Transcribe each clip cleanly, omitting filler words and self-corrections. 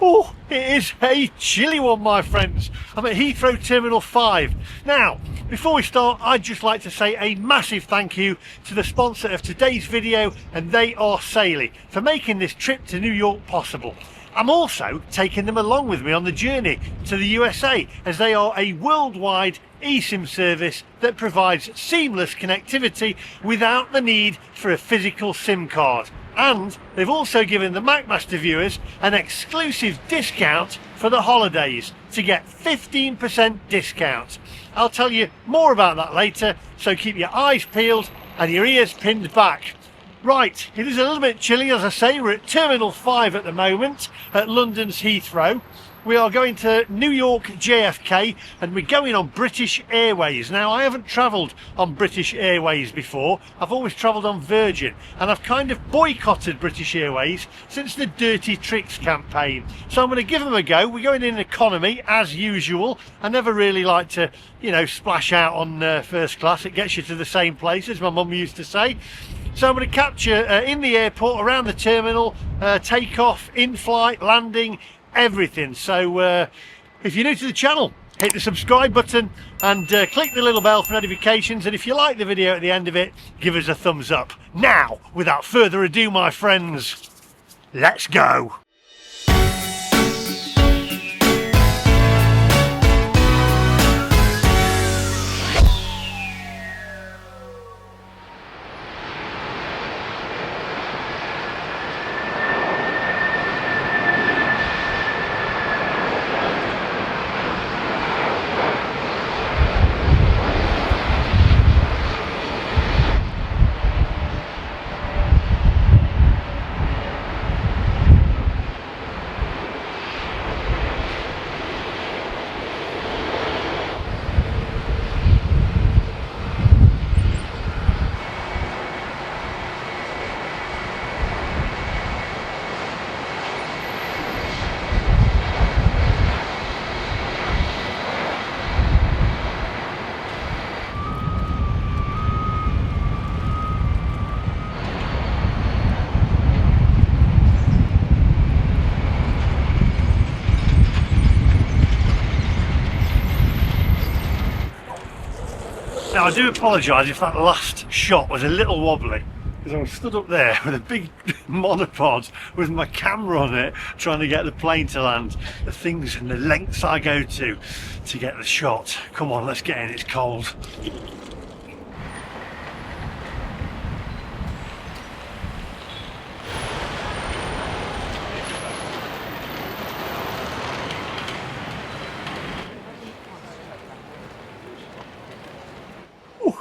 Oh, it is a chilly one, my friends. I'm at Heathrow Terminal 5. Now, before we start, I'd just like to say a massive thank you to the sponsor of today's video, and they are Saily, for making this trip to New York possible. I'm also taking them along with me on the journey to the USA, as they are a worldwide eSIM service that provides seamless connectivity without the need for a physical SIM card. And they've also given the MacMaster viewers an exclusive discount for the holidays to get 15% discount. I'll tell you more about that later, so keep your eyes peeled and your ears pinned back. Right, it is a little bit chilly, as I say. We're at Terminal 5 at the moment at London's Heathrow. We are going to New York JFK and we're going on British Airways. Now, I haven't travelled on British Airways before. I've always travelled on Virgin, and I've kind of boycotted British Airways since the Dirty Tricks campaign. So I'm going to give them a go. We're going in economy as usual. I never really like to, splash out on first class. It gets you to the same place, as my mum used to say. So I'm going to capture in the airport, around the terminal, takeoff, in-flight, landing, everything. So if you're new to the channel, hit the subscribe button and click the little bell for notifications, and if you like the video at the end of it, give us a thumbs up. Now, without further ado, my friends, let's go. Now, I do apologise if that last shot was a little wobbly, because I was stood up there with a big monopod with my camera on it, trying to get the plane to land. The things and the lengths I go to get the shot. Come on, let's get in, it's cold.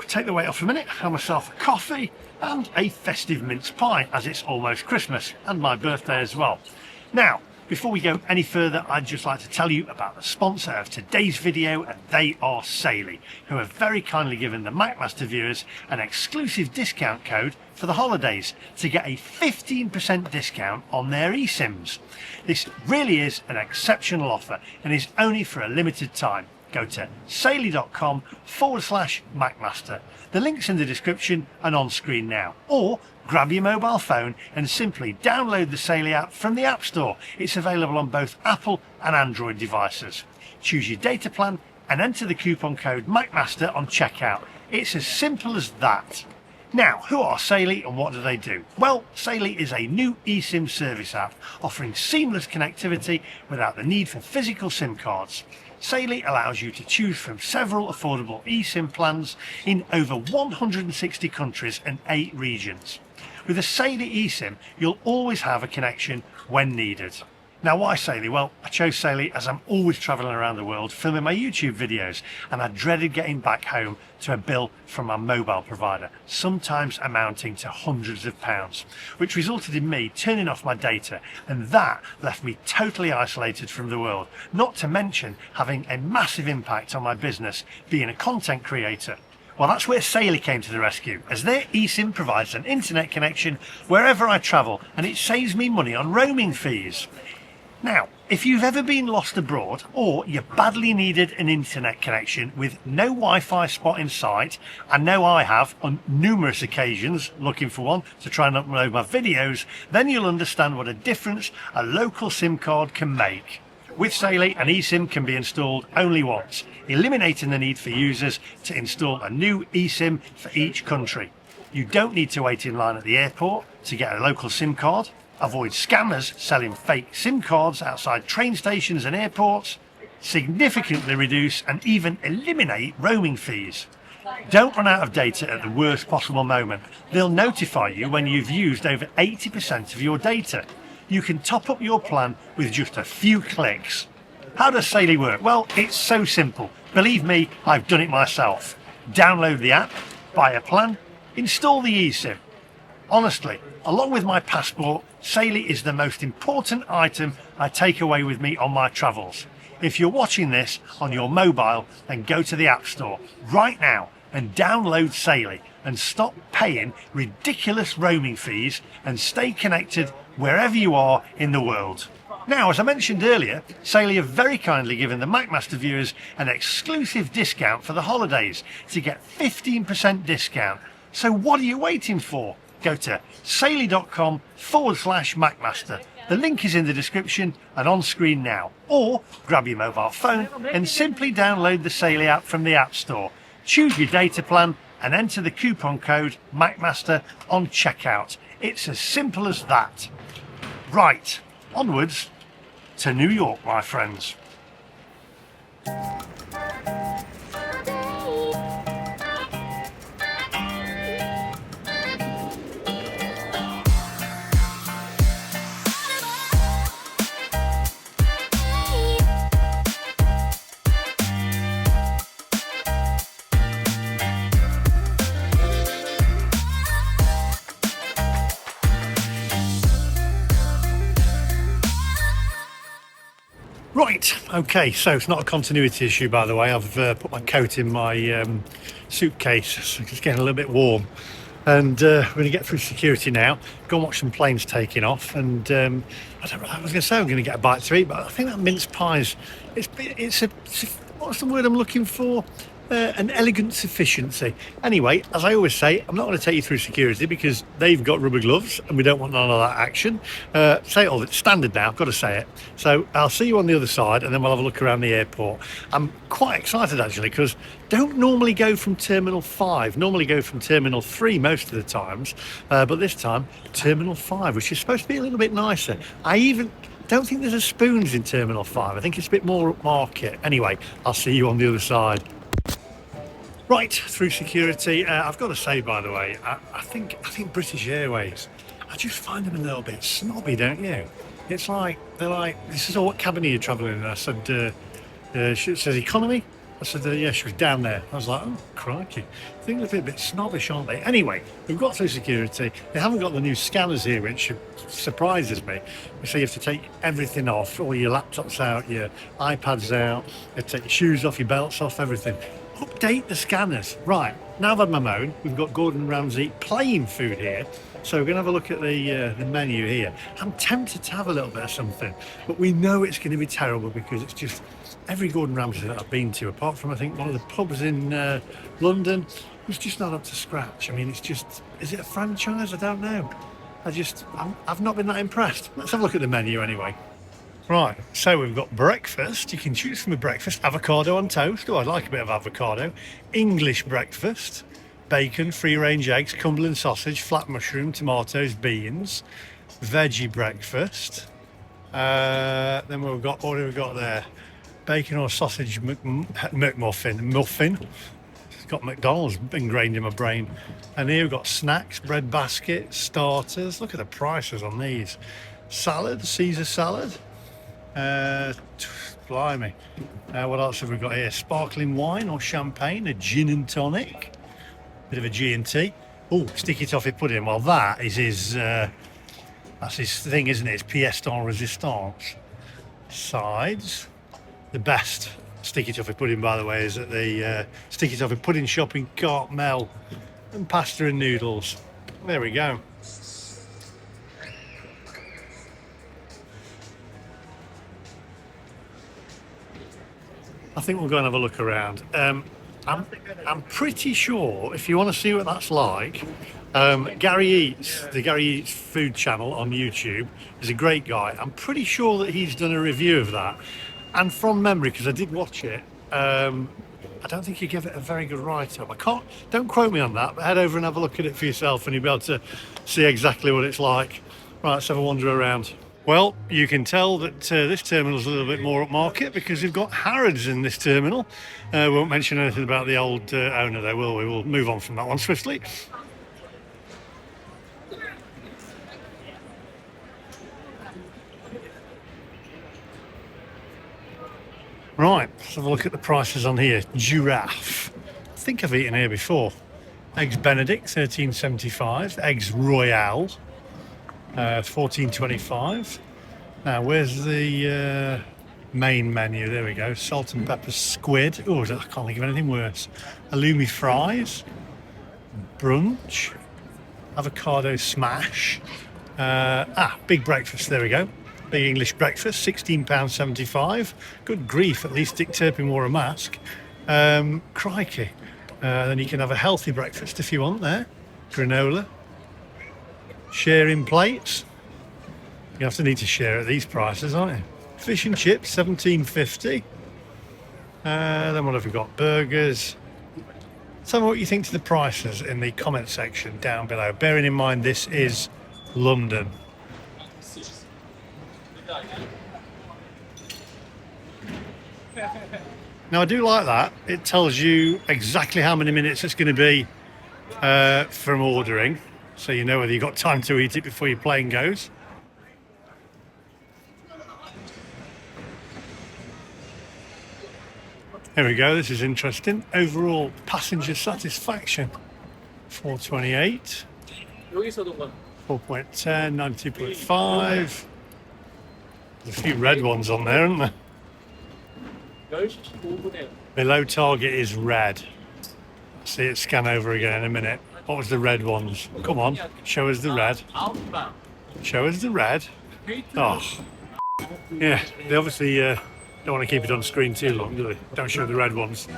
Take the weight off a minute, have myself a coffee and a festive mince pie, as it's almost Christmas and my birthday as well. Now, before we go any further, I'd just like to tell you about the sponsor of today's video, and they are Saily, who have very kindly given the MacMaster viewers an exclusive discount code for the holidays to get a 15% discount on their eSIMs. This really is an exceptional offer and is only for a limited time. Go to saily.com/MacMaster. The link's in the description and on screen now. Or grab your mobile phone and simply download the Saily app from the App Store. It's available on both Apple and Android devices. Choose your data plan and enter the coupon code MacMaster on checkout. It's as simple as that. Now, who are Saily and what do they do? Well, Saily is a new eSIM service app offering seamless connectivity without the need for physical SIM cards. Saily allows you to choose from several affordable eSIM plans in over 160 countries and 8 regions. With a Saily eSIM, you'll always have a connection when needed. Now, why Saily? Well, I chose Saily as I'm always travelling around the world filming my YouTube videos, and I dreaded getting back home to a bill from my mobile provider, sometimes amounting to hundreds of pounds, which resulted in me turning off my data, and that left me totally isolated from the world, not to mention having a massive impact on my business being a content creator. Well, that's where Saily came to the rescue, as their eSIM provides an internet connection wherever I travel, and it saves me money on roaming fees. Now, If you've ever been lost abroad or you badly needed an internet connection with no Wi-Fi spot in sight, and know I have on numerous occasions looking for one to try and upload my videos, then you'll understand what a difference a local SIM card can make. With Saily, an eSIM can be installed only once, eliminating the need for users to install a new eSIM for each country. You don't need to wait in line at the airport to get a local SIM card. Avoid scammers selling fake SIM cards outside train stations and airports. Significantly reduce and even eliminate roaming fees. Don't run out of data at the worst possible moment. They'll notify you when you've used over 80% of your data. You can top up your plan with just a few clicks. How does Saily work? Well, it's so simple. Believe me, I've done it myself. Download the app, buy a plan, install the eSIM. Honestly, along with my passport, Saily is the most important item I take away with me on my travels. If you're watching this on your mobile, then go to the App Store right now and download Saily and stop paying ridiculous roaming fees and stay connected wherever you are in the world. Now, as I mentioned earlier, Saily have very kindly given the MacMaster viewers an exclusive discount for the holidays to get 15% discount. So what are you waiting for? Go to saily.com/MacMaster. The link is in the description and on screen now. Or grab your mobile phone and simply download the Saily app from the App Store. Choose your data plan and enter the coupon code MacMaster on checkout. It's as simple as that. Right, onwards to New York, my friends. Right, okay, so it's not a continuity issue, by the way. I've put my coat in my suitcase, so it's getting a little bit warm. And we're going to get through security now, go and watch some planes taking off. And I was going to say I'm going to get a bite to eat, but I think that mince pie's, it's a what's the word I'm looking for? An elegant sufficiency. Anyway, as I always say, I'm not going to take you through security because they've got rubber gloves and we don't want none of that action. Say it all, it's standard now, I've got to say it. So I'll see you on the other side and then we'll have a look around the airport. I'm quite excited actually because don't normally go from Terminal 5, normally go from Terminal 3 most of the times, but this time Terminal 5, which is supposed to be a little bit nicer. I even don't think there's a spoons in Terminal 5. I think it's a bit more upmarket. Anyway, I'll see you on the other side. Right, through security. I've got to say, by the way, I think British Airways, I just find them a little bit snobby, don't you? It's like, they're like, this is all, what cabin are you travelling in? I said, she says economy. I said, yeah, she was down there. I was like, oh, crikey. I think they're a bit snobbish, aren't they? Anyway, we've got through security. They haven't got the new scanners here, which surprises me. So you have to take everything off, all your laptops out, your iPads out, you have to take your shoes off, your belts off, everything. Update the scanners. Right, now I've had my moan, we've got Gordon Ramsay playing food here. So we're going to have a look at the menu here. I'm tempted to have a little bit of something, but we know it's going to be terrible because it's just every Gordon Ramsay that I've been to, apart from I think one of the pubs in London, was just not up to scratch. I mean, it's just, is it a franchise? I don't know. I've not been that impressed. Let's have a look at the menu anyway. Right, so we've got breakfast. You can choose from a breakfast. Avocado on toast. Oh, I'd like a bit of avocado. English breakfast. Bacon, free-range eggs, Cumberland sausage, flat mushroom, tomatoes, beans. Veggie breakfast. Then we've got, what have we got there? Bacon or sausage muffin. It's got McDonald's ingrained in my brain. And here we've got snacks, bread basket, starters. Look at the prices on these. Salad, Caesar salad. Blimey. What else have we got here? Sparkling wine or champagne, a gin and tonic, bit of a G&T. Oh, sticky toffee pudding. Well, that is his. That's his thing, isn't it? It's pièce de résistance. Sides. The best sticky toffee pudding, by the way, is at the sticky toffee pudding shop in Cartmel, and pasta and noodles. There we go. I think we'll go and have a look around. I'm pretty sure if you want to see what that's like, Gary Eats, the Gary Eats food channel on YouTube, is a great guy. I'm pretty sure that he's done a review of that. And from memory, because I did watch it, I don't think he gave it a very good write-up. Don't quote me on that, but head over and have a look at it for yourself and you'll be able to see exactly what it's like. Right, let's have a wander around. Well, you can tell that this terminal's a little bit more upmarket because we've got Harrods in this terminal. We won't mention anything about the old owner though, will we? We'll move on from that one swiftly. Right, let's have a look at the prices on here. Giraffe. I think I've eaten here before. Eggs Benedict, $13.75. Eggs Royale, $14.25. Now, where's the main menu? There we go. Salt and pepper squid. Oh, I can't think of anything worse. Halloumi fries. Brunch. Avocado smash. Big breakfast. There we go. Big English breakfast, £16.75. Good grief, at least Dick Turpin wore a mask. Crikey. Then you can have a healthy breakfast if you want there. Granola. Sharing plates. You have to need to share at these prices, aren't you? Fish and chips, £17.50. Then what have we got? Burgers. Tell me what you think to the prices in the comment section down below. Bearing in mind this is London. Now I do like that. It tells you exactly how many minutes it's going to be from ordering, so you know whether you've got time to eat it before your plane goes. There we go, this is interesting. Overall passenger satisfaction, 428. 4.10, 92.5. There's a few red ones on there, aren't there? Below target is red. See it scan over again in a minute. What was the red ones? Come on, show us the red. Show us the red. Oh, yeah, they obviously don't want to keep it on screen too long, do they? Don't show the red ones.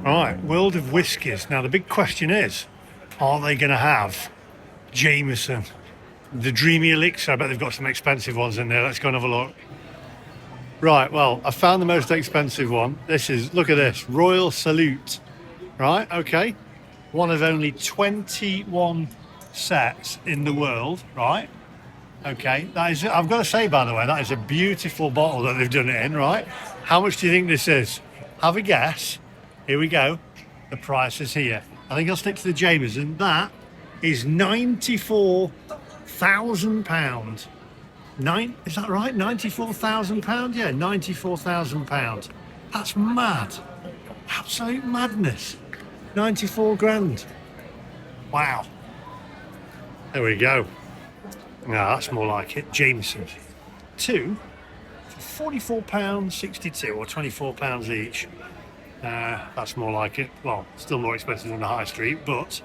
Right, world of whiskies. Now the big question is, are they going to have Jameson, the Dreamy Elixir? I bet they've got some expensive ones in there. Let's go and have a look. Right, well, I found the most expensive one. This is, look at this, Royal Salute. Right, okay. One of only 21 sets in the world, right? Okay, that is, I've got to say, by the way, that is a beautiful bottle that they've done it in, right? How much do you think this is? Have a guess. Here we go. The price is here. I think I'll stick to the Jameson. That is £94,000. Is that right? £94,000? Yeah, £94,000. That's mad. Absolute madness. 94 grand. Wow. There we go. Now that's more like it. Jameson. Two for £44.62 or £24 each. That's more like it. Well, still more expensive than the high street, but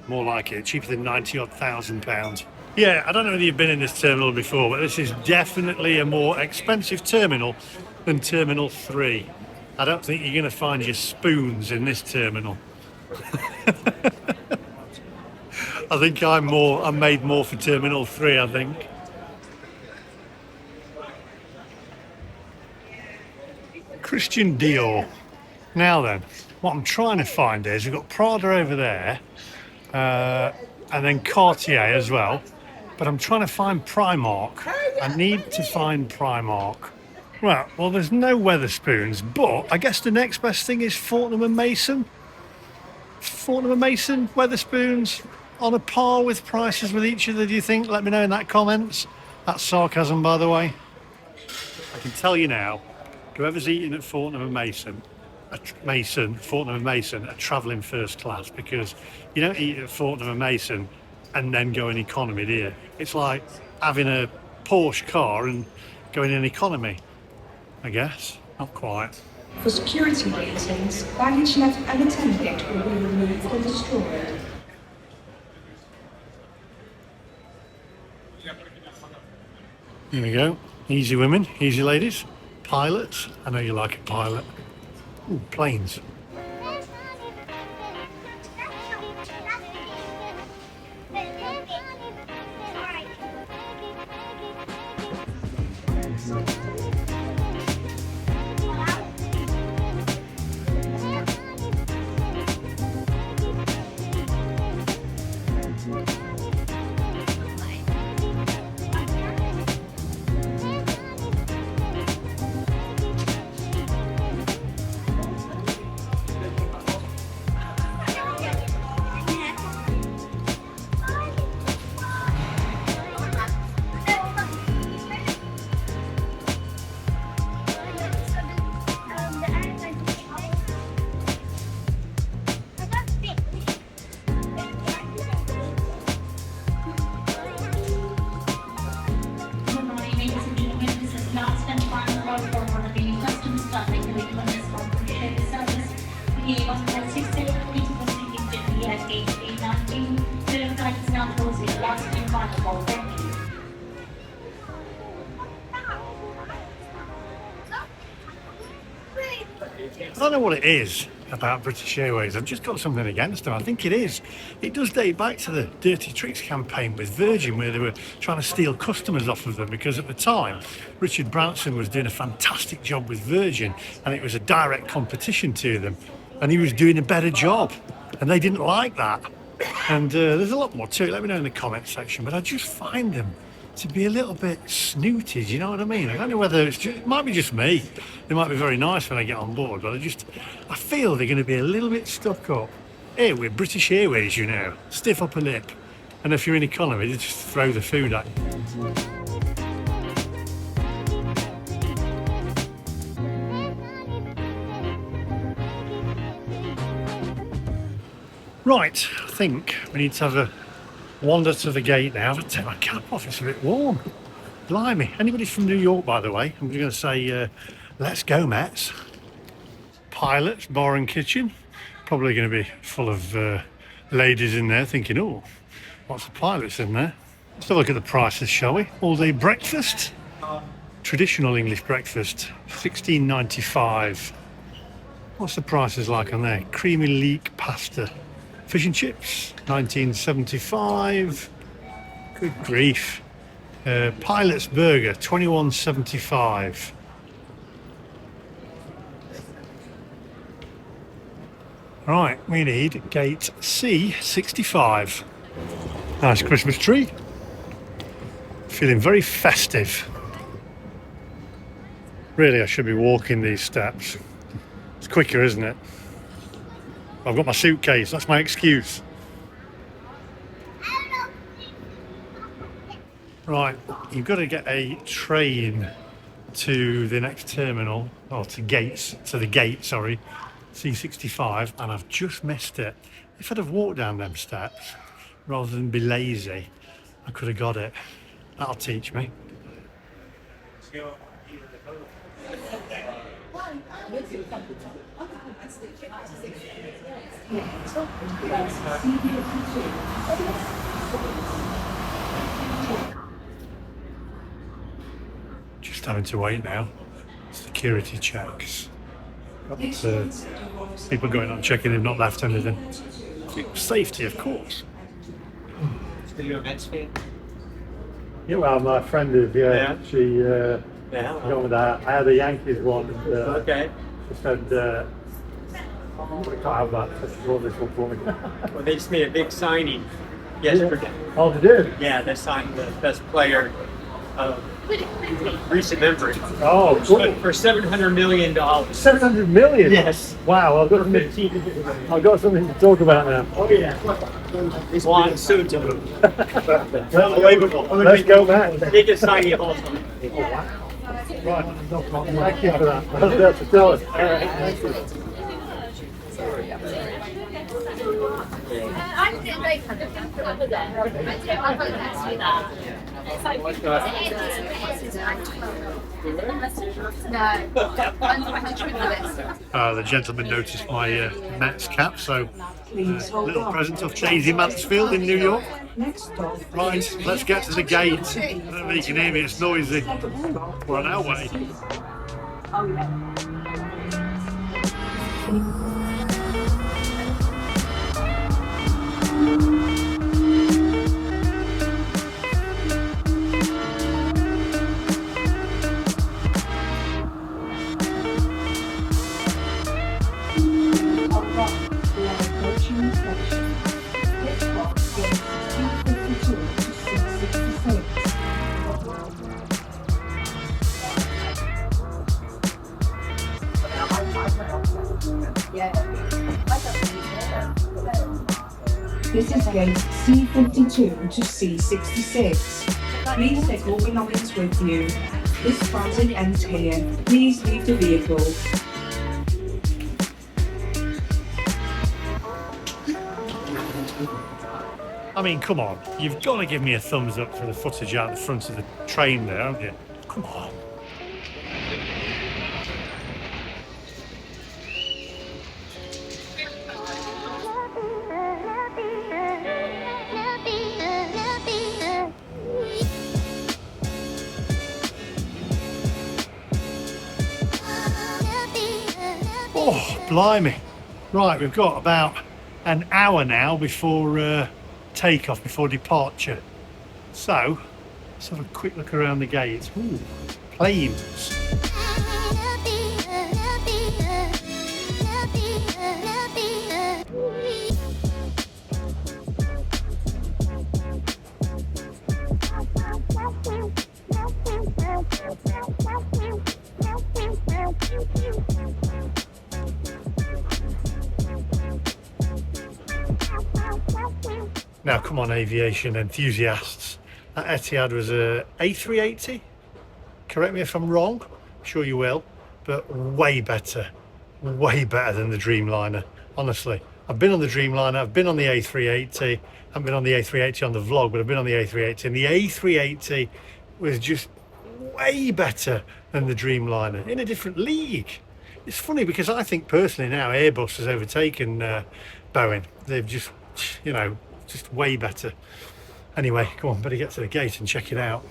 more like it. Cheaper than 90-odd thousand pounds. Yeah, I don't know whether you've been in this terminal before, but this is definitely a more expensive terminal than Terminal 3. I don't think you're going to find your spoons in this terminal. I think I'm made more for Terminal 3, I think. Christian Dior. Now then, what I'm trying to find is we've got Prada over there, and then Cartier as well. But I'm trying to find Primark. I need to find Primark. Right, well, there's no Wetherspoons, but I guess the next best thing is Fortnum & Mason. Fortnum & Mason, Wetherspoons, on a par with prices with each other, do you think? Let me know in that comments. That's sarcasm, by the way. I can tell you now, whoever's eating at Fortnum & Mason, Fortnum & Mason are travelling first class, because you don't eat at Fortnum & Mason and then go in economy, do you? It's like having a Porsche car and going in economy, I guess. Not quite. For security reasons, baggage left unattended will be removed or destroyed. Here we go. Easy women, easy ladies. Pilots. I know you like a pilot. Ooh, planes. I don't know what it is about British Airways. I've just got something against them. I think it is. It does date back to the Dirty Tricks campaign with Virgin, where they were trying to steal customers off of them, because at the time Richard Branson was doing a fantastic job with Virgin and it was a direct competition to them, and he was doing a better job and they didn't like that. And there's a lot more to it. Let me know in the comment section, but I just find them to be a little bit snooty, you know what I mean? I don't know whether it might be just me. They might be very nice when I get on board, but I feel they're going to be a little bit stuck up. Here, we're British Airways, you know, stiff upper lip. And if you're in economy, they just throw the food at you. Right, I think we need to have a wander to the gate now. I'll take my cap off, it's a bit warm. Blimey. Anybody from New York, by the way, I'm going to say, let's go, Mets. Pilots, bar and kitchen. Probably going to be full of ladies in there thinking, oh, lots of pilots in there. Let's have a look at the prices, shall we? All day breakfast. Traditional English breakfast, $16.95. What's the prices like on there? Creamy leek pasta. Fish and chips, $19.75. Good grief. Pilot's burger, $21.75. Right, we need gate C65. Nice Christmas tree. Feeling very festive. Really, I should be walking these steps. It's quicker, isn't it? I've got my suitcase, that's my excuse. Right, you've got to get a train to the next terminal, or to the gate, sorry, C65, and I've just missed it. If I'd have walked down them steps, rather than be lazy, I could have got it. That'll teach me. Just having to wait now. Security checks. People going on checking they've not left anything. Safety, of course. Yeah, well, my friend is, Yeah. she Yeah. got with that. I had a Yankees one. And, Okay. she said, we can't have that. So she bought this one for me. Well, they just made a big signing yesterday. Oh, they did? Yeah, they signed the best player of recent memory. Oh, cool. For $700 million. 700 million? Yes. Wow, I've got something to talk about now. Oh yeah. Juan Soto. Unbelievable. Let's go, man. Biggest signing of all time. Oh, wow. Right, thank you for that. That's a tell us. The gentleman noticed my Mets cap, so little present of Daisy Mansfield in New York. Right, let's get to the gate. I don't know if you can hear me, it's noisy. We're on our way. This is gate C52 to C66. Please take all belongings with you. This transit ends here. Please leave the vehicle. I mean, come on. You've got to give me a thumbs up for the footage out the front of the train there, haven't you? Come on. Oh, blimey. Right, we've got about an hour now before takeoff, before departure. So, let's have a quick look around the gate. Ooh, planes. Now, come on, aviation enthusiasts. That Etihad was a A380. Correct me if I'm wrong. I'm sure you will. But way better than the Dreamliner. Honestly, I've been on the Dreamliner. I've been on the A380. I haven't been on the A380 on the vlog, but I've been on the A380. And the A380 was just way better than the Dreamliner in a different league. It's funny because I think personally now Airbus has overtaken Boeing. They've just, you know, just way better. Anyway, come on, better get to the gate and check it out.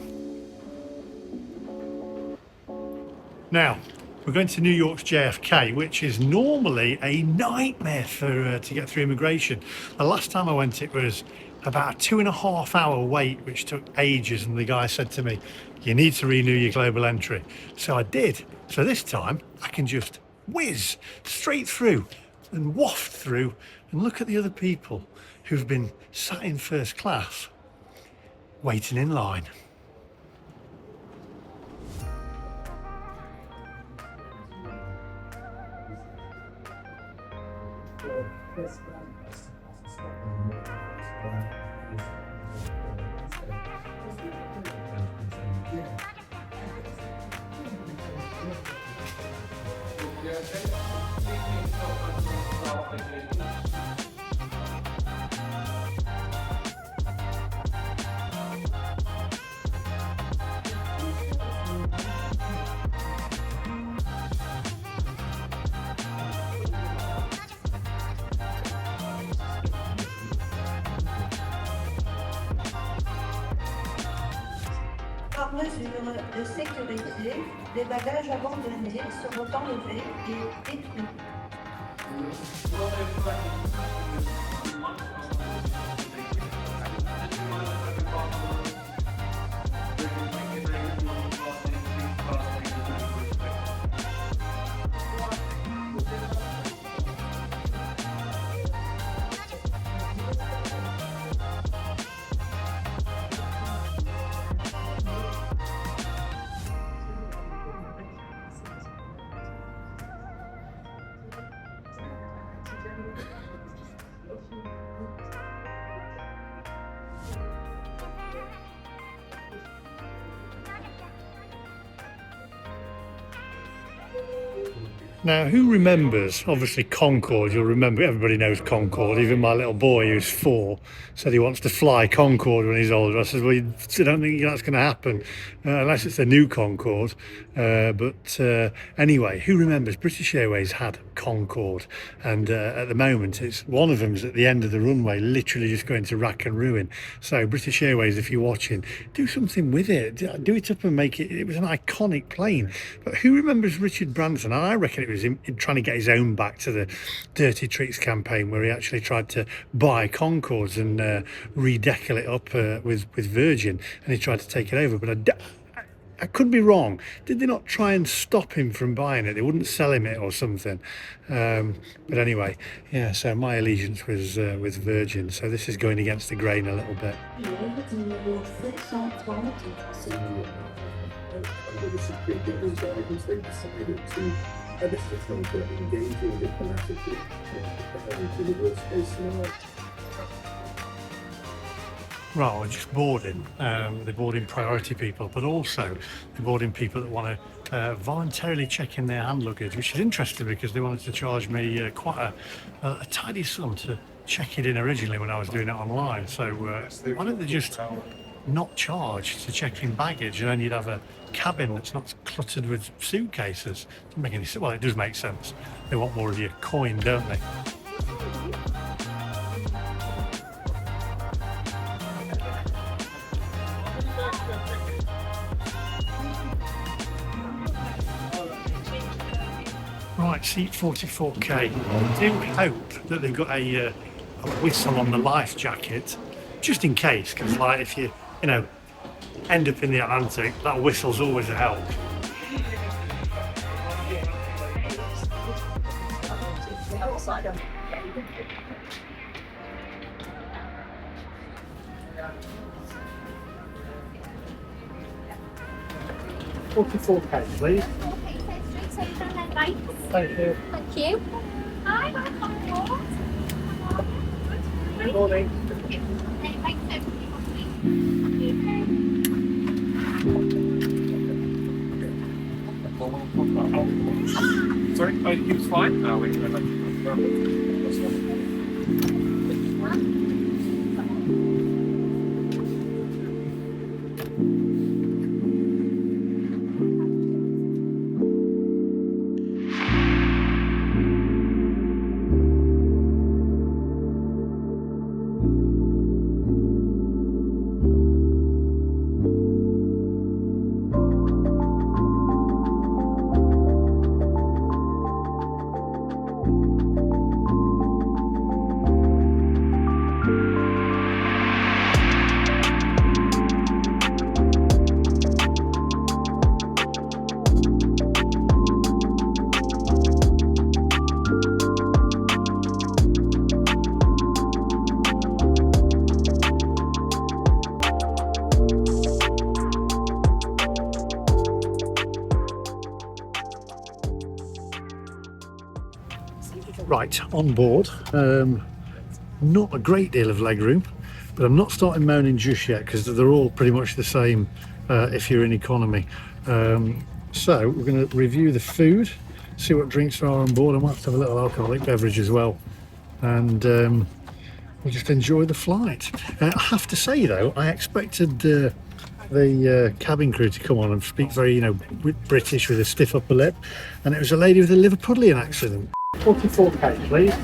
Now, we're going to New York's JFK, which is normally a nightmare for to get through immigration. The last time I went, it was about a 2.5 hour wait, which took ages, and the guy said to me, you need to renew your global entry. So I did. So this time, I can just whiz straight through and waft through and look at the other people who've been sat in first class, waiting in line. Par mesure de sécurité, les bagages abandonnés seront enlevés et détruits. Now, who remembers, obviously Concorde, you'll remember, everybody knows Concorde, even my little boy who's 4 said he wants to fly Concorde when he's older. I said, well, I don't think that's going to happen unless it's a new Concorde. Anyway, who remembers British Airways had Concorde, and at the moment it's one of them's at the end of the runway, literally just going to rack and ruin. So British Airways, if you're watching, do something with it, do it up and make it. It was an iconic plane. But who remembers Richard Branson? And I reckon it was him trying to get his own back to the Dirty Tricks campaign, where he actually tried to buy Concordes and redecorate it up with Virgin, and he tried to take it over. But I could be wrong. Did they not try and stop him from buying it? They wouldn't sell him it or something. But anyway, yeah, so my allegiance was with Virgin. So this is going against the grain a little bit. Right, we're just boarding. They're boarding priority people, but also they're boarding people that want to voluntarily check in their hand luggage, which is interesting because they wanted to charge me quite a tidy sum to check it in originally when I was doing it online. So why don't they just not charge to check in baggage, and then you'd have a cabin that's not cluttered with suitcases? Doesn't make any sense. Well, it does make sense. They want more of your coin, don't they? Right, seat 44K. I do hope that they've got a whistle on the life jacket, just in case, because like if you end up in the Atlantic, that whistle's always a help. $44K, please. Thank you. Thank you. Hi, Good morning. Sorry, who's flying? Right, on board. Not a great deal of legroom, but I'm not starting moaning just yet because they're all pretty much the same if you're in economy. So we're going to review the food, see what drinks are on board, and we'll have to have a little alcoholic beverage as well. And we'll just enjoy the flight. I have to say though, I expected the cabin crew to come on and speak very, British with a stiff upper lip, and it was a lady with a Liverpudlian accent. 44K, please.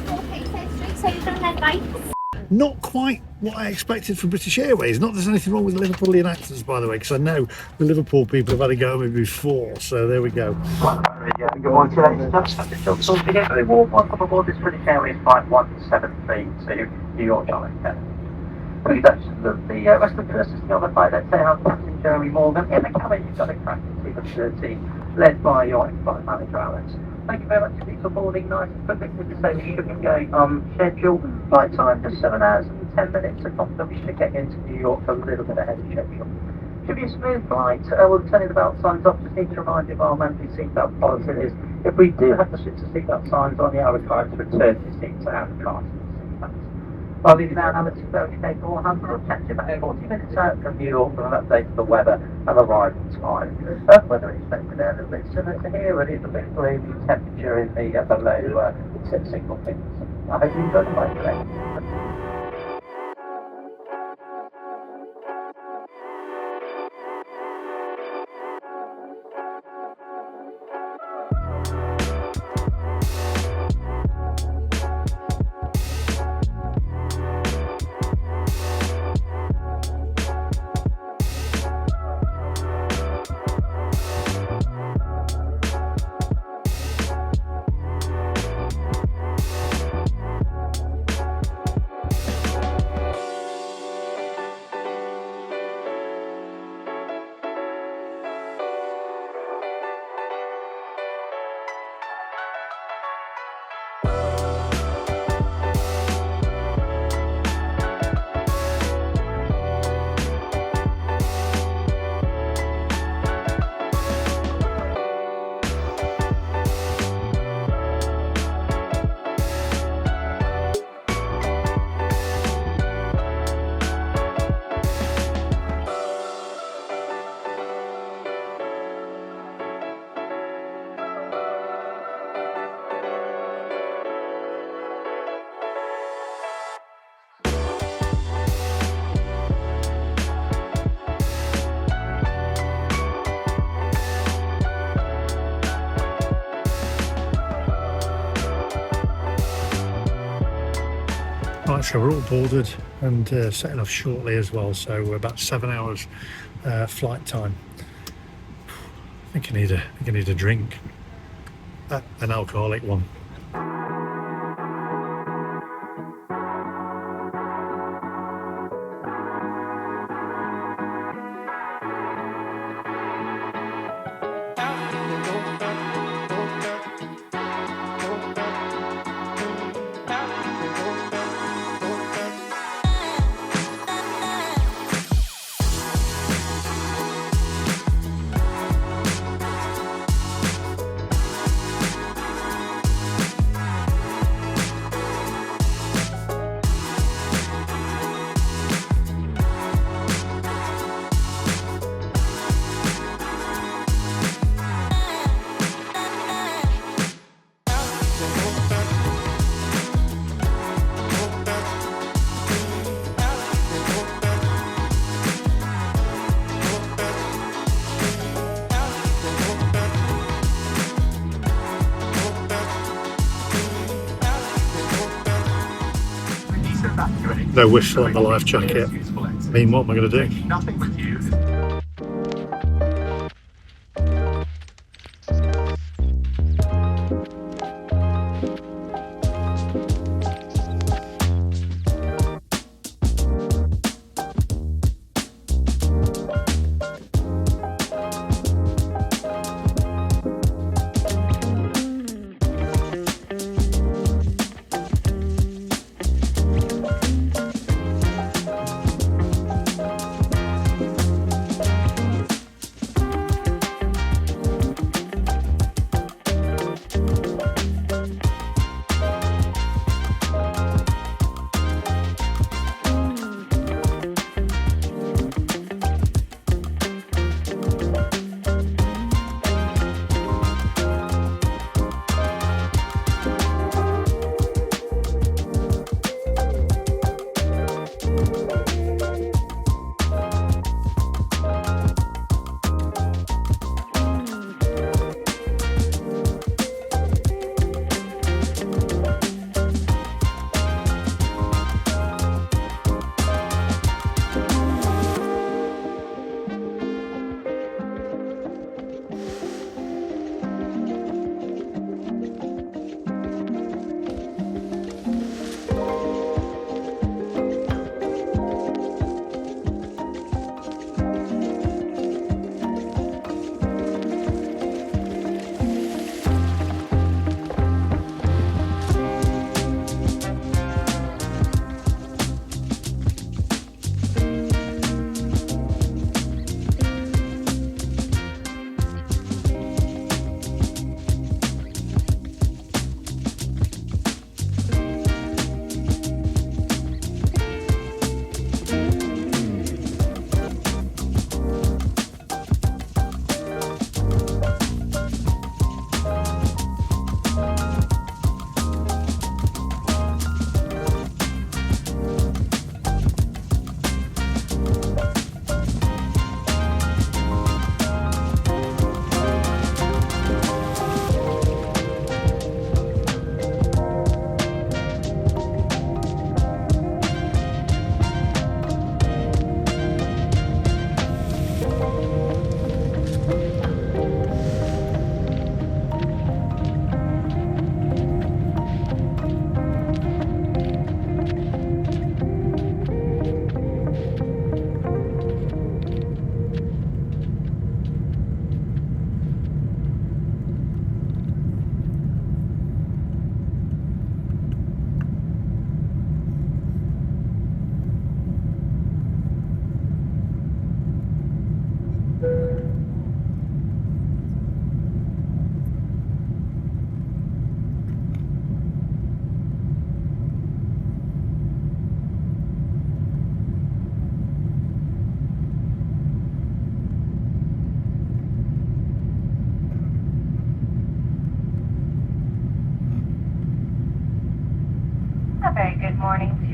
Not quite what I expected from British Airways. Not that there's anything wrong with the Liverpudlian accents, by the way, because I know the Liverpool people have had a go at me before. So there we go. Good morning, ladies and gentlemen. Welcome aboard this British Airways Flight 173 to New York JFK. Introductions of the rest of the persons on the flight. Let's say how Captain Jeremy Morgan. In the cabin, you've got a cracking team of 13, led by your flight manager, Alex. Thank you very much for boarding. Nice and perfect with the same shipping going on schedule. Flight time just 7 hours and 10 minutes. So confident we should get into New York a little bit ahead of schedule. Should be a smooth flight. We'll be turning the belt signs off. Just need to remind you of our mandatory seatbelt policy is if we do have to switch the seatbelt signs on, you are required to return your seat to have the car. I'll leave you now number 238 400. I'll catch you about 40 minutes out from New York for an update of the weather and arrival time. Weather expected there a little bit similar to here, but it's a bit gloomy, temperature in the below single figures. I hope you enjoyed the flight today. Right, so we're all boarded and setting off shortly as well, so we're about 7 hours flight time. I think I need a drink, an alcoholic one. No whistle on the life jacket. I mean, what am I going to do? Nothing with you.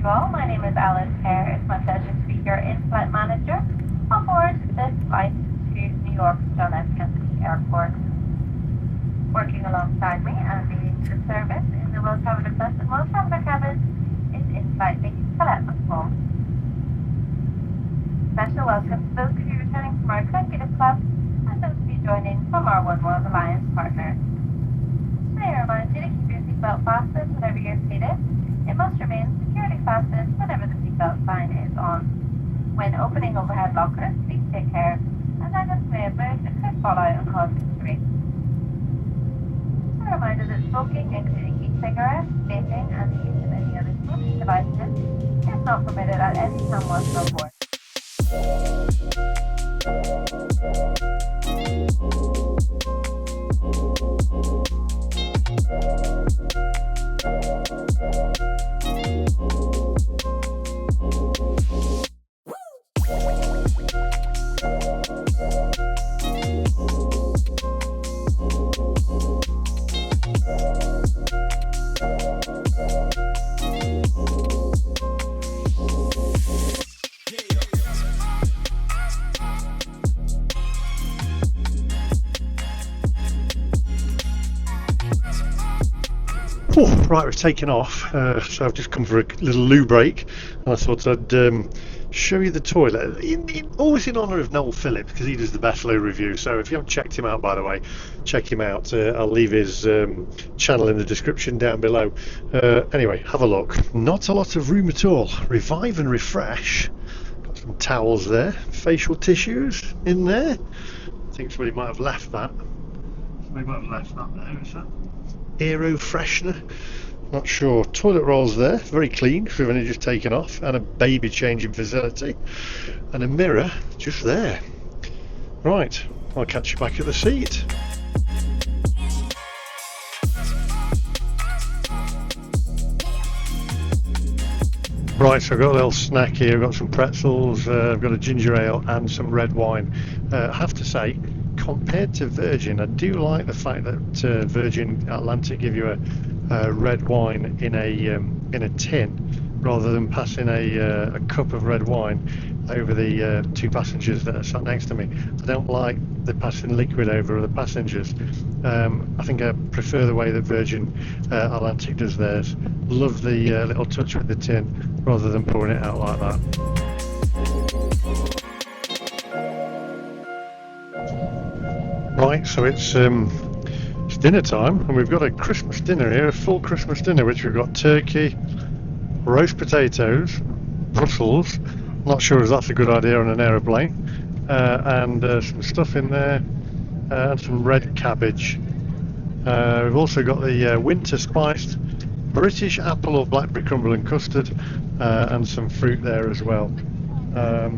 you all. My name is Alice Hare. It's my pleasure to be your in-flight manager on board this flight to New York's John F. Kennedy Airport. Working alongside me and leading the service in the World Traveller Plus and World Traveller cabin is in-flight lead Colette McFall. Special welcome to those of you returning from our executive club and those of you joining from our One World Alliance partners. May I remind you to keep your seatbelt fastened whenever you're seated. It must remain securely fastened whenever the seatbelt sign is on. When opening overhead lockers, please take care, as items may have moved and could fall out and cause injury. A reminder that smoking, including e-cigarettes, vaping, and the use of any other smoking devices is not permitted at any time whilst on board. Right, we've taken off, so I've just come for a little loo break, and I thought I'd show you the toilet, always in honour of Noel Phillips, because he does the best loo review. So if you haven't checked him out, by the way, check him out. I'll leave his channel in the description down below. Anyway, have a look. Not a lot of room at all. Revive and refresh. Got some towels there, facial tissues in there. I think somebody might have left that. Somebody might have left that there, is that? Aero freshener, not sure. Toilet rolls there, very clean, we've only just taken off, and a baby changing facility, and a mirror just there. Right, I'll catch you back at the seat. Right, so I've got a little snack here. I've got some pretzels, I've got a ginger ale and some red wine. I have to say, compared to Virgin, I do like the fact that Virgin Atlantic give you a red wine in a tin, rather than passing a cup of red wine over the two passengers that are sat next to me. I don't like the passing liquid over the passengers. I think I prefer the way that Virgin Atlantic does theirs. Love the little touch with the tin rather than pouring it out like that. Right, so it's dinner time, and we've got a Christmas dinner here, a full Christmas dinner, which we've got turkey, roast potatoes, Brussels, not sure if that's a good idea on an aeroplane, and some stuff in there, and some red cabbage. We've also got the winter spiced British apple or blackberry crumble and custard, and some fruit there as well. I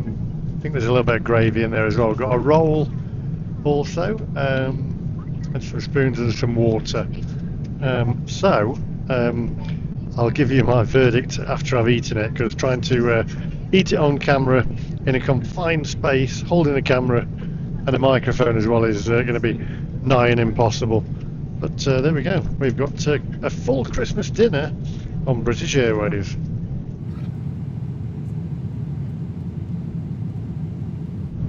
think there's a little bit of gravy in there as well. We've got a roll also, and some spoons and some water. I'll give you my verdict after I've eaten it, because trying to eat it on camera in a confined space, holding a camera and a microphone as well, is going to be nigh and impossible. But there we go, we've got a full Christmas dinner on British Airways.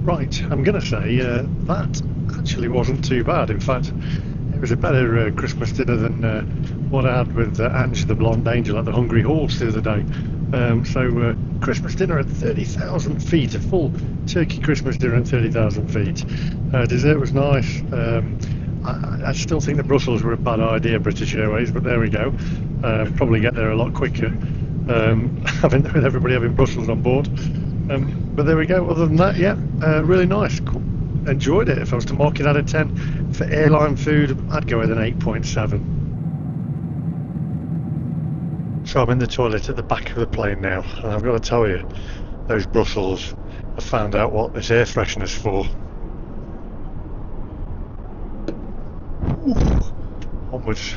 Right, I'm going to say that actually wasn't too bad. In fact, it was a better Christmas dinner than what I had with Ange the Blonde Angel at the Hungry Horse the other day. So Christmas dinner at 30,000 feet, a full turkey Christmas dinner at 30,000 feet. Dessert was nice. I still think that Brussels were a bad idea, British Airways, but there we go. Probably get there a lot quicker, with everybody having Brussels on board. But there we go. Other than that, yeah, really nice. Cool. Enjoyed it. If I was to mark it out of 10 for airline food, I'd go with an 8.7. So I'm in the toilet at the back of the plane now, and I've got to tell you, those Brussels, I found out what this air freshener's for. Ooh. Onwards.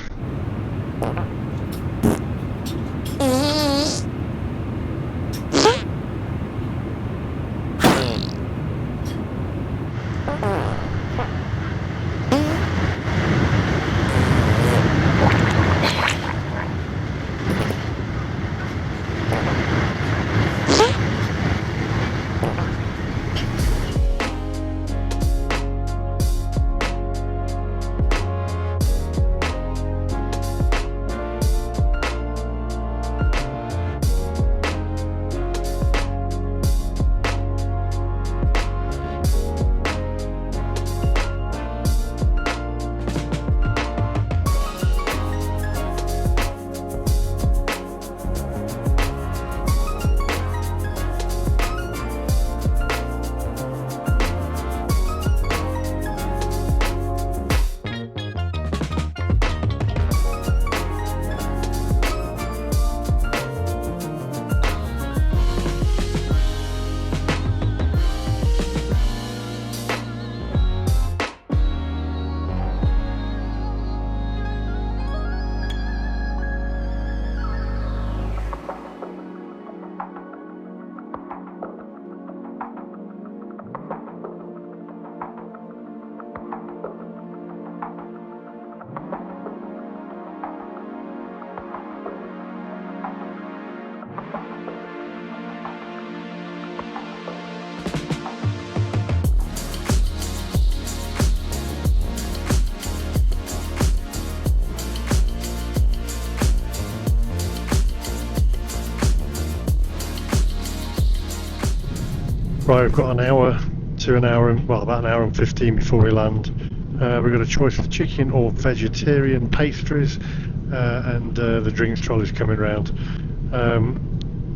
Right, we've got an hour to about an hour and 15 before we land. We've got a choice of chicken or vegetarian pastries, and the drinks trolley's coming round.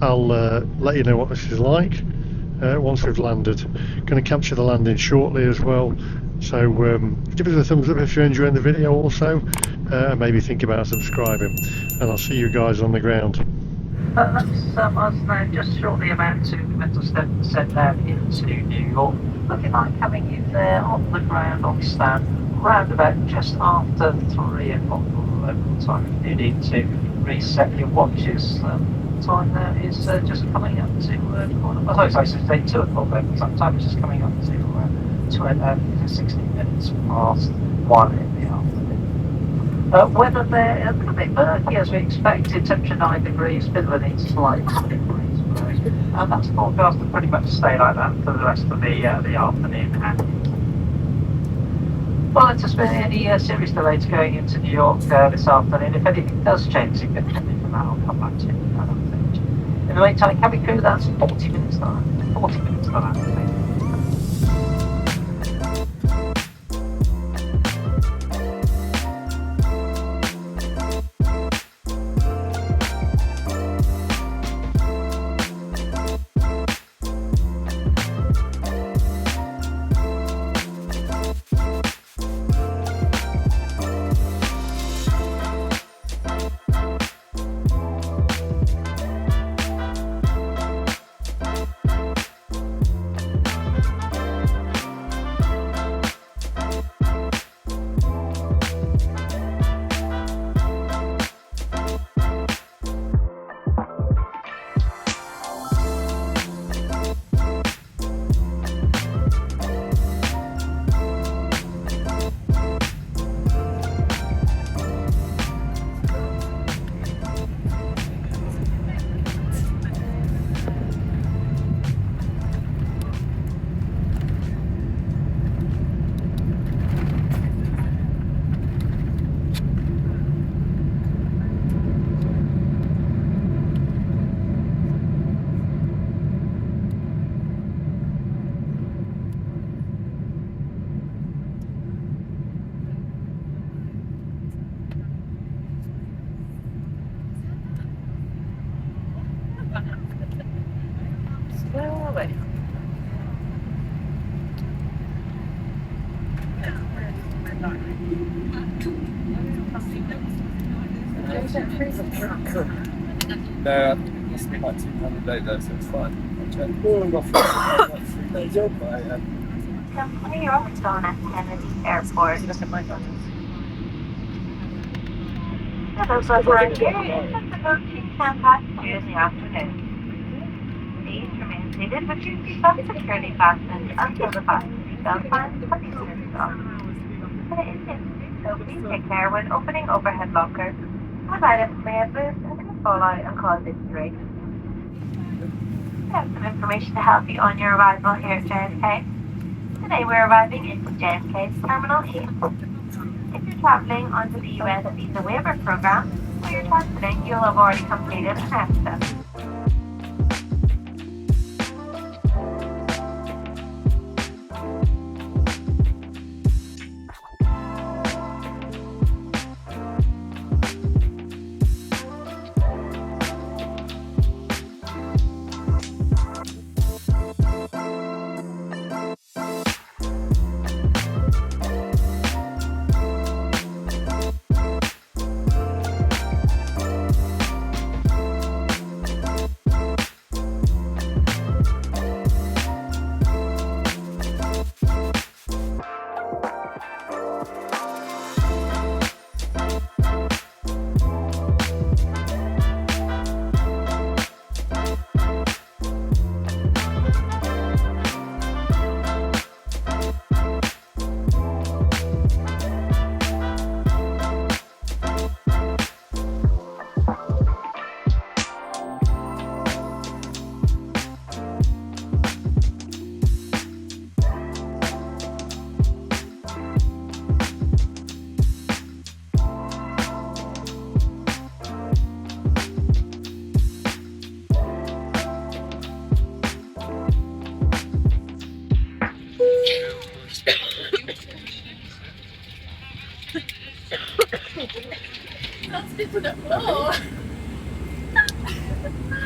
I'll let you know what this is like once we've landed. Going to capture the landing shortly as well, so give us a thumbs up if you're enjoying the video also, and maybe think about subscribing, and I'll see you guys on the ground. That's us now just shortly about to mental step down into New York. Looking like having you there on the ground on stand round about just after 3 o'clock local time. You need to reset your watches. Time there is just coming up to I should say 2 o'clock local time. It's just coming up to 16 minutes past 1 in the afternoon. Weather there a little bit murky as we expected, temperature 9 degrees, Finland slight degrees, and that's forecast to pretty much stay like that for the rest of the afternoon. And well, it's just been any serious delays going into New York this afternoon. If anything does change significantly from that, I'll come back to you. In the meantime, cabin crew, that's 40 minutes to that. 40 minutes to that. Slowly. No, it must be like 200 days though, so it's fine. I'll check. Roughly 3 days old, but I Company Rockstone at Kennedy Airport. look at my phone. Those over here is just about 10 passengers in the afternoon. Please remain seated with your seatbelt securely fastened until the passenger seatbelt sign is switched off. When it is safe to do so, please take care when opening overhead lockers. Some items may have moved and can fall out and cause injury. We have some information to help you on your arrival here at JFK. Today we're arriving into JFK's Terminal 8. If you're travelling under the US Visa Waiver Program, for your transiting, you'll have already completed an EFTA.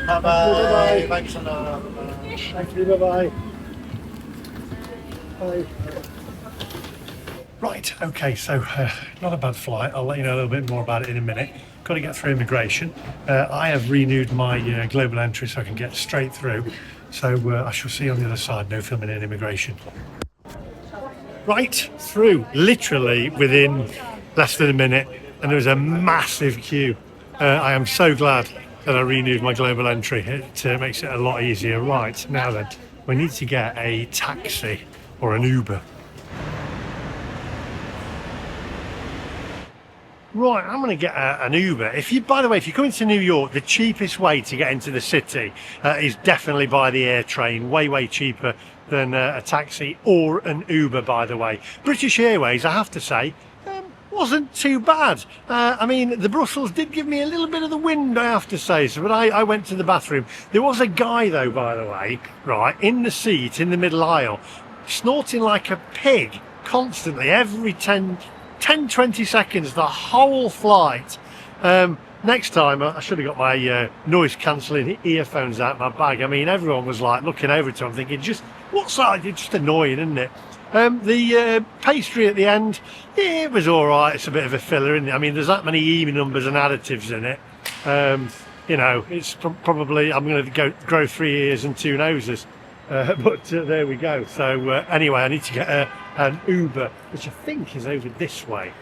Bye-bye. Thanks a lot. Thank you. Bye-bye. Bye. Right, okay, so not a bad flight. I'll let you know a little bit more about it in a minute. Got to get through immigration. I have renewed my global entry so I can get straight through. So I shall see you on the other side. No filming in immigration. Right through, literally within less than a minute, and there was a massive queue. I am so glad that I renewed my global entry. It makes it a lot easier. Right, now then, we need to get a taxi or an Uber. Right, I'm going to get an Uber. By the way, if you're coming to New York, the cheapest way to get into the city is definitely by the air train. Way cheaper than a taxi or an Uber, by the way. British Airways, I have to say, wasn't too bad. I mean, the Brussels did give me a little bit of the wind, I have to say. So, but I went to the bathroom. There was a guy, though, by the way, right, in the seat, in the middle aisle, snorting like a pig constantly, every 10-20 seconds, the whole flight. Next time I should have got my noise cancelling earphones out of my bag. I mean, everyone was like looking over to him thinking, what's that? It's just annoying, isn't it? The pastry at the end, it was all right. It's a bit of a filler, isn't it? I mean, there's that many E numbers and additives in it. You know, it's probably, I'm going to grow 3 ears and 2 noses. But there we go. So anyway, I need to get an Uber, which I think is over this way.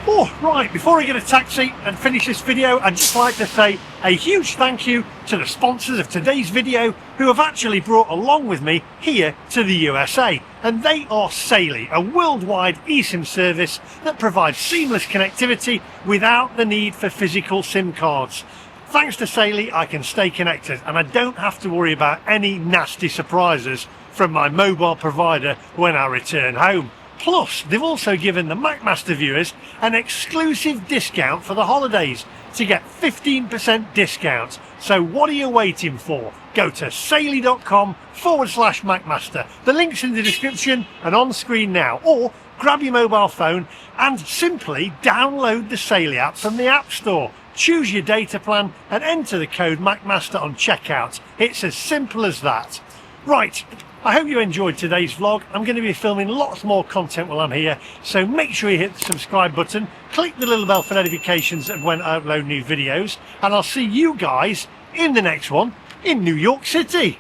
Oh, right, before I get a taxi and finish this video, I'd just like to say a huge thank you to the sponsors of today's video who have actually brought along with me here to the USA. And they are Saily, a worldwide eSIM service that provides seamless connectivity without the need for physical SIM cards. Thanks to Saily, I can stay connected and I don't have to worry about any nasty surprises from my mobile provider when I return home. Plus, they've also given the MacMaster viewers an exclusive discount for the holidays to get 15% discount. So what are you waiting for? Go to saily.com/MacMaster. The link's in the description and on screen now. Or grab your mobile phone and simply download the Saily app from the App Store. Choose your data plan and enter the code MacMaster on checkout. It's as simple as that. Right. I hope you enjoyed today's vlog. I'm going to be filming lots more content while I'm here, so make sure you hit the subscribe button, click the little bell for notifications of when I upload new videos, and I'll see you guys in the next one in New York City.